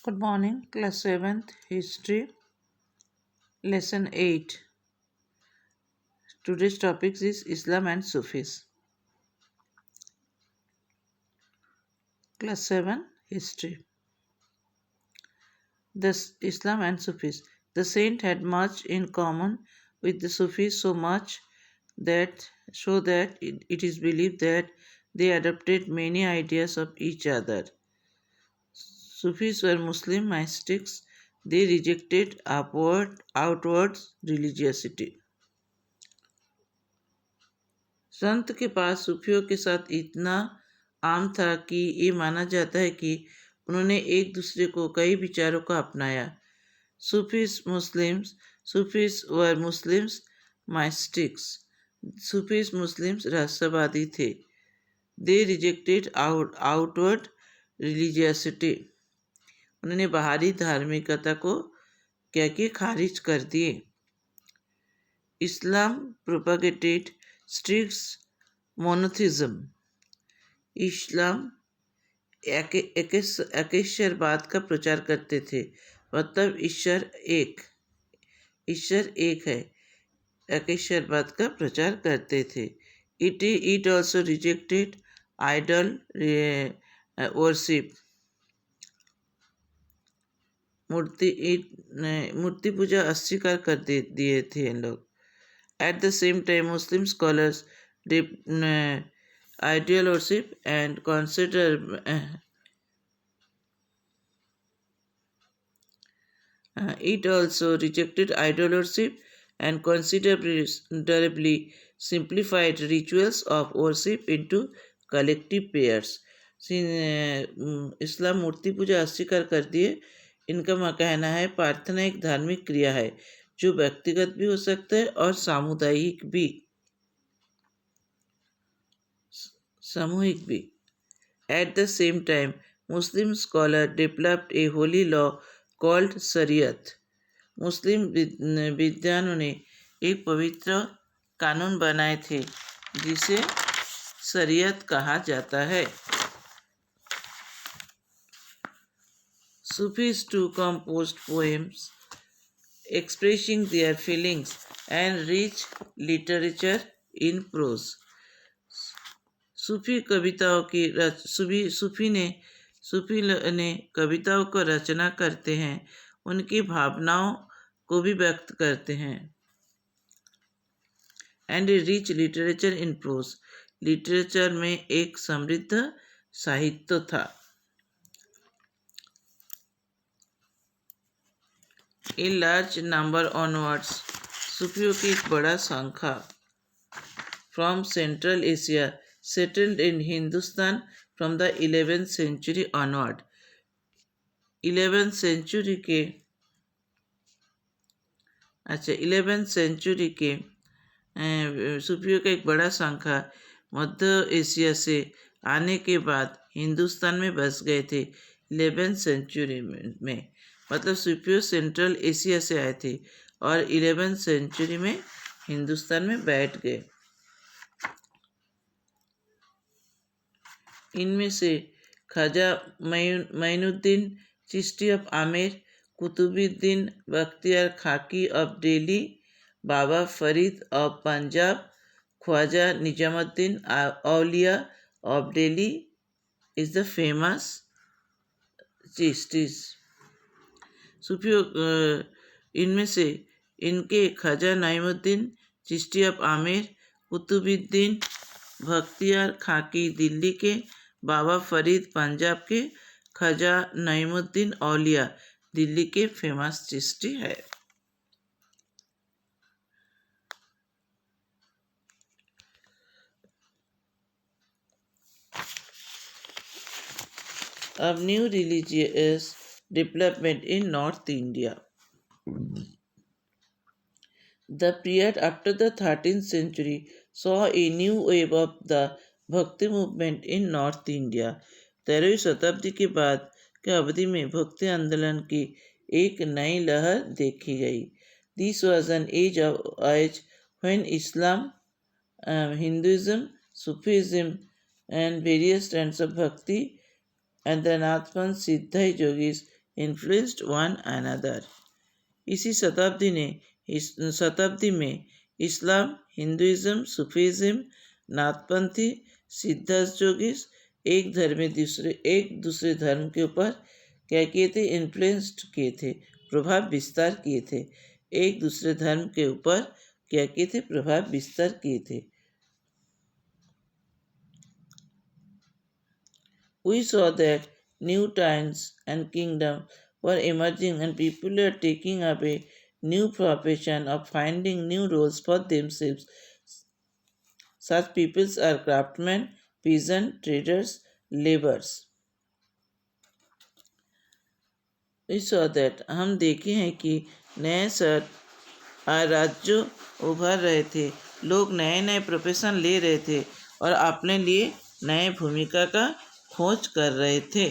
Good morning, class 7th history, lesson 8. Today's topic is Islam and Sufis. Class 7 history. Islam and Sufis. The saint had much in common with the Sufis so that it is believed that they adopted many ideas of each other. Sufis were Muslim mystics. They rejected outward religiosity. संत के पास सूफियों के साथ इतना आम था कि ये माना जाता है कि उन्होंने एक दूसरे को कई विचारों को अपनाया। Sufis were Muslims mystics. Sufis Muslims रहस्यवादी थे। They rejected outward religiosity. उन्होंने बाहरी धार्मिकता को क्या कि खारिज कर दिए। Islam propagated strict monotheism. Islam एकेश्वरवाद का प्रचार करते थे, मतलब ईश्वर एक है। एकेश्वरवाद का प्रचार करते थे। It also rejected idol worship. मूर्ति पूजा अस्वीकार कर दिए थे इन लोग। At the same time, Muslim scholars ideal worship and it also rejected idol worship and considerably simplified rituals of worship into collective prayers. इस्लाम मूर्ति पूजा अस्वीकार कर दिए। इनका कहना है प्रार्थना एक धार्मिक क्रिया है जो व्यक्तिगत भी हो सकता है और सामुदायिक भी, सामूहिक भी। At the same time, Muslim scholars developed a holy law called शरीयत। मुस्लिम विद्वानों ने एक पवित्र कानून बनाए थे जिसे शरीयत कहा जाता है। Sufis too composed poems expressing their feelings and rich literature in prose. सूफी ने कविताओं को रचना करते हैं, उनकी भावनाओं को भी व्यक्त करते हैं। And a rich literature in prose. Literature में एक समृद्ध साहित्य था। A large number onwards. सूफियों की एक बड़ा संख्या from Central Asia settled in Hindustan from the 11th century onward. 11th century के सूफियों का एक बड़ा संख्या मध्य एशिया से आने के बाद हिंदुस्तान में बस गए थे। 11th सेंचुरी में मतलब सूफियों सेंट्रल एशिया से आए थे और 11th सेंचुरी में हिंदुस्तान में बैठ गए। इनमें से Khwaja Moinuddin Chishti of Amer, Qutbuddin Bakhtiyar Khaki of Delhi, Baba Farid of Punjab, Khwaja Nizamuddin Auliya of Delhi is the famous Chishtis. सूफियों इनमें से इनके ख्वाजा नईमुद्दीन चिश्ती ऑफ आमेर, कुतुबुद्दीन बख्तियार खाकी दिल्ली के, बाबा फरीद पंजाब के, ख्वाजा नईमुद्दीन औलिया दिल्ली के फेमस चिश्ती है। अब new religious development in north India. The period after the 13th century saw a new wave of the भक्ति मूवमेंट इन नॉर्थ इंडिया। 13वीं शताब्दी के बाद के अवधि में भक्ति आंदोलन की एक नई लहर देखी गई। This was an age when Islam, Hinduism, Sufism and various strands of bhakti and the Nathpan Siddha yogis influenced one another. इसी शताब्दी में इस्लाम, हिंदुइज्म, सूफीज्म, नाथपंथी, सिद्धार्थ योगीस एक दूसरे धर्म के ऊपर क्या किए थे? इन्फ्लुएंस्ड किए थे, प्रभाव विस्तार किए थे। एक दूसरे धर्म के ऊपर क्या किए थे? प्रभाव विस्तार किए थे। We saw that new towns and kingdoms were emerging and people were taking up a new profession of finding new roles for themselves. Such peoples are craftsmen, peasants, traders, laborers. We saw that हम देखे हैं कि नए राज्यों उभर रहे थे, लोग नए नए प्रोफेशन ले रहे थे और अपने लिए नए भूमिका का खोज कर रहे थे।